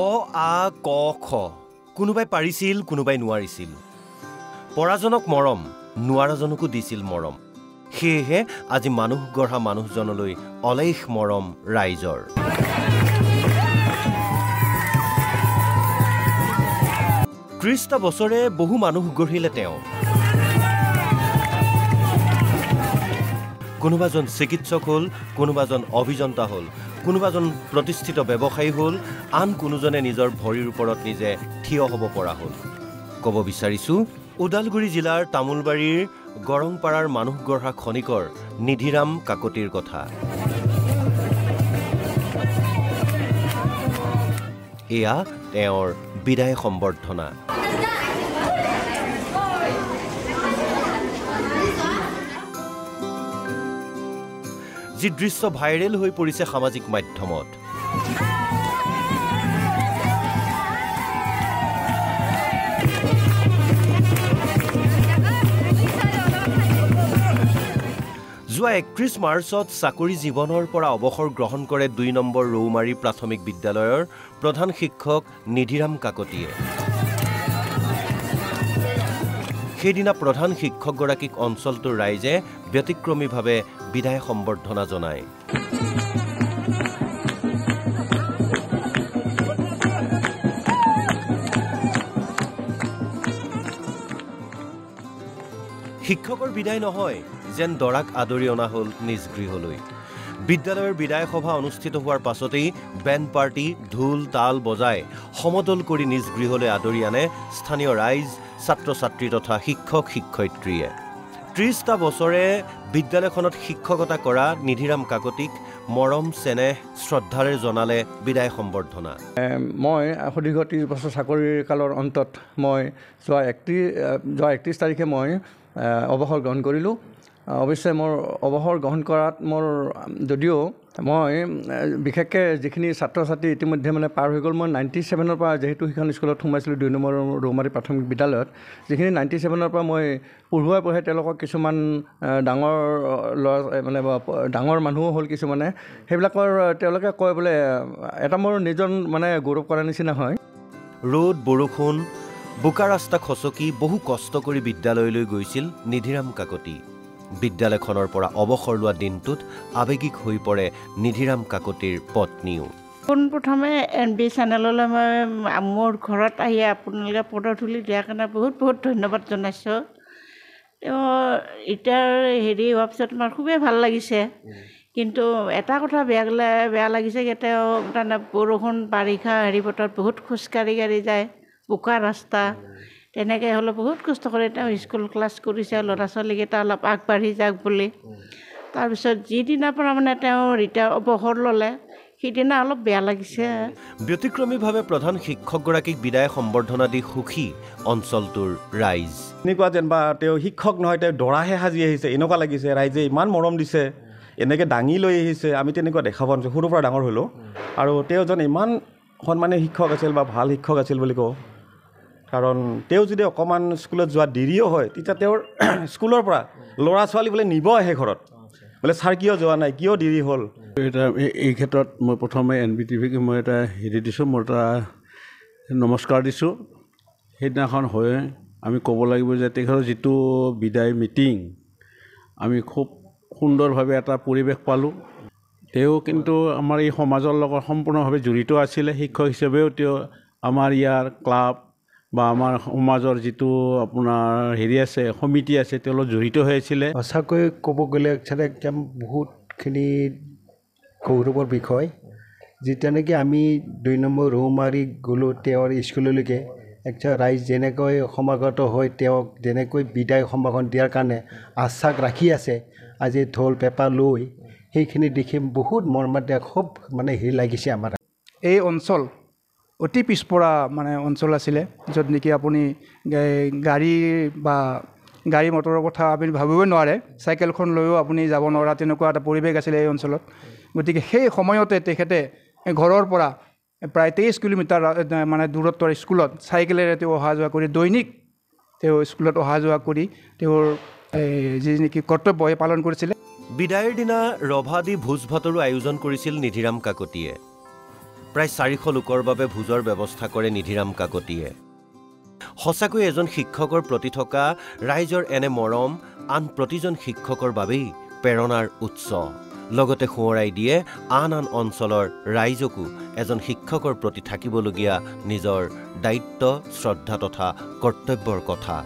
অ আ ক খ কোনোবাই পাৰিছিল কোনোবাই নোৱাৰিছিল পৰাজনক মৰম নোৱাৰাজনকো দিছিল মৰম সেয়েহে আজি মানুহ গঢ়া মানুহজনলৈ অলেখ মৰম ৰাইজৰ ত্ৰিশটা বছৰে বহু মানুহ গঢ়িলে তেওঁ কোনোবাজন চিকিৎসক হ'ল কোনোবাজন অভিযন্তা হ'ল কোনোবাজন প্ৰতিষ্ঠিত ব্যৱসায়ী হ'ল আন কোনোজনে নিজৰ ভৰিৰ ওপৰত নিজে থিয় হ'ব পৰা হ'ল ক'ব বিচাৰিছোঁ ওদালগুৰি জিলাৰ তামুলবাৰীৰ গৰংপাৰাৰ মানুহ গঢ়া খনিকৰ নিধিৰাম কাকতিৰ কথা এয়া তেওঁৰ বিদায় সম্বৰ্ধনা যি দৃশ্য ভাইৰেল হৈ পৰিছে সামাজিক মাধ্যমত যোৱা ৩১ মাৰ্চত চাকৰি জীৱনৰ পৰা অৱসৰ গ্ৰহণ কৰে ২ নম্বৰ ৰৌমাৰী প্ৰাথমিক বিদ্যালয়ৰ প্ৰধান শিক্ষক নিধিৰাম কাকতিয়ে সেইদিনা প্ৰধান শিক্ষকগৰাকীক অঞ্চলটোৰ ৰাইজে ব্যতিক্ৰমীভাৱে বিদায় সম্বৰ্ধনা জনায় শিক্ষকৰ বিদায় নহয় যেন দৰাক আদৰি অনা হ'ল নিজ গৃহলৈ বিদ্যালয়ৰ বিদায় সভা অনুষ্ঠিত হোৱাৰ পাছতেই বেণ্ড পাৰ্টি ঢোল তাল বজাই সমদল কৰি নিজ গৃহলৈ আদৰি আনে স্থানীয় ৰাইজ ছাত্ৰ ছাত্ৰী তথা শিক্ষক শিক্ষয়িত্ৰীয়ে ৩০টা বছৰে বিদ্যালয়খনত শিক্ষকতা কৰা নিধিৰাম কাকতিক মৰম চেনেহ শ্ৰদ্ধাৰে জনালে বিদায় সম্বৰ্ধনা মই সুদীৰ্ঘ ৩০ বছৰ চাকৰিৰ কালৰ অন্তত মই যোৱা ৩১ তাৰিখে মই অৱসৰ গ্ৰহণ কৰিলোঁ অৱশ্যে মোৰ অৱসৰ গ্ৰহণ কৰাত মোৰ যদিও মই বিশেষকৈ যিখিনি ছাত্ৰ ছাত্ৰী ইতিমধ্যে মানে পাৰ হৈ গ'ল মই 97ৰ পৰা যিহেতু সেইখন স্কুলত সোমাইছিলোঁ ২ নম্বৰ ৰৌমাৰী প্ৰাথমিক বিদ্যালয়ত যিখিনি 97ৰ পৰা মই পঢ়ুৱাই তেওঁলোকক কিছুমান ডাঙৰ ল'ৰা মানে ডাঙৰ মানুহো হ'ল কিছুমানে সেইবিলাকৰ তেওঁলোকে কয় বোলে এটা মোৰ নিজৰ মানে গৌৰৱ কৰাৰ নিচিনা হয় ৰ'দ বৰষুণ বোকা ৰাস্তা খচকি বহু কষ্ট কৰি বিদ্যালয়লৈ গৈছিল নিধিৰাম কাকতি বিদ্যালয়খনৰ পৰা অৱসৰ লোৱা দিনটোত আৱেগিক হৈ পৰে নিধিৰাম কাকতিৰ পত্নীও পোনপ্ৰথমে NB চেনেললৈ মই মোৰ ঘৰত আহি আপোনালোকে ফটো তুলি দিয়াৰ কাৰণে বহুত বহুত ধন্যবাদ জনাইছোঁ তেওঁ এতিয়া হোৱাৰ পিছত তোমাৰ খুবেই ভাল লাগিছে কিন্তু এটা কথা বেয়া লাগিছে যে তেওঁ তাৰমানে বৰষুণ বাৰিষা বতৰত বহুত খোজকাঢ়ি যায় বোকা ৰাস্তা তেনেকৈ হ'লে বহুত কষ্ট কৰি তেওঁ স্কুল ক্লাছ কৰিছে ল'ৰা ছোৱালীকেইটা অলপ আগবাঢ়ি যাওক বুলি তাৰপিছত যিদিনাৰ পৰা মানে তেওঁ অৱসৰ ল'লে সেইদিনা অলপ বেয়া লাগিছে ব্যতিক্ৰমীভাৱে প্ৰধান শিক্ষকগৰাকীক বিদায় সম্বৰ্ধনা দি সুখী অঞ্চলটোৰ ৰাইজ এনেকুৱা যেনিবা তেওঁ শিক্ষক নহয় তেওঁ দৰাহে সাজি আহিছে এনেকুৱা লাগিছে ৰাইজে ইমান মৰম দিছে এনেকৈ দাঙি লৈ আহিছে আমি তেনেকুৱা দেখা পোৱা নাছিলোঁ সৰুৰ পৰা ডাঙৰ হ'লোঁ আৰু তেওঁজন ইমান সন্মানীয় শিক্ষক আছিল বা ভাল শিক্ষক আছিল বুলি কওঁ কাৰণ তেওঁ যদি অকণমান স্কুলত যোৱা দেৰিও হয় তেতিয়া তেওঁৰ স্কুলৰ পৰা ল'ৰা ছোৱালী বোলে নিব আহে ঘৰত বোলে ছাৰ কিয় যোৱা নাই কিয় দেৰি হ'ল এই ক্ষেত্ৰত মই প্ৰথমে NBTVক মই এটা দিছোঁ মোৰ এটা নমস্কাৰ দিছোঁ সেইদিনাখন হৈ আমি ক'ব লাগিব যে তেখেতৰ যিটো বিদায় মিটিং আমি খুব সুন্দৰভাৱে এটা পৰিৱেশ পালোঁ তেওঁ কিন্তু আমাৰ এই সমাজৰ লগত সম্পূৰ্ণভাৱে জড়িত আছিলে শিক্ষক হিচাপেও তেওঁ আমাৰ ইয়াৰ ক্লাব বা আমাৰ সমাজৰ যিটো আপোনাৰ আছে সমিতি আছে তেওঁ লগত জড়িত হৈ আছিলে সঁচাকৈ ক'ব গ'লে একদম বহুতখিনি গৌৰৱৰ বিষয় যেতিয়া নেকি আমি ২ নম্বৰ ৰৌমাৰী গ'লোঁ তেওঁৰ স্কুললৈকে ৰাইজ যেনেকৈ সমাগত হৈ তেওঁক যেনেকৈ বিদায় সম্ভাষণ দিয়াৰ কাৰণে আশ্বাস ৰাখি আছে আজি ঢোল পেঁপা লৈ সেইখিনি দেখি বহুত মৰ্মান্তিক খুব মানে লাগিছে আমাৰ এই অঞ্চল অতি পিছপৰা মানে অঞ্চল আছিলে য'ত নেকি আপুনি গাড়ী মটৰৰ কথা আপুনি ভাবিবই নোৱাৰে চাইকেলখন লৈও আপুনি যাব নোৱাৰা তেনেকুৱা এটা পৰিৱেশ আছিলে এই অঞ্চলত গতিকে সেই সময়তে তেখেতে ঘৰৰ পৰা প্ৰায় 23 কিলোমিটাৰ মানে দূৰত্বৰ স্কুলত চাইকেলেৰে তেওঁ অহা যোৱা কৰি দৈনিক তেওঁ স্কুলত অহা যোৱা কৰি তেওঁৰ যি নেকি কৰ্তব্য পালন কৰিছিলে বিদায়ৰ দিনা ৰভা দি ভোজ ভাতৰো আয়োজন কৰিছিল নিধিৰাম কাকতিয়ে প্ৰায় 400 লোকৰ বাবে ভোজৰ ব্যৱস্থা কৰে নিধিৰাম কাকতিয়ে। সঁচাকৈ এজন শিক্ষকৰ প্ৰতি থকা ৰাইজৰ এনে মৰম আন প্ৰতিজন শিক্ষকৰ বাবেই প্ৰেৰণাৰ উৎস। লগতে সোঁৱৰাই দিয়ে আন আন অঞ্চলৰ ৰাইজকো এজন শিক্ষকৰ প্ৰতি থাকিবলগীয়া নিজৰ দায়িত্ব, শ্ৰদ্ধা তথা কৰ্তব্যৰ কথা।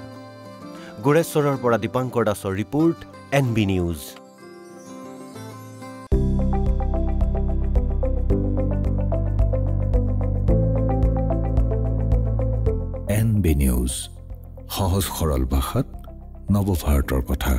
গোৰেশ্বৰৰ পৰা দীপাংকৰ দাসৰ report, NB news. NB news, সহজ সৰল ভাষাত নৱভাৰতৰ কথা।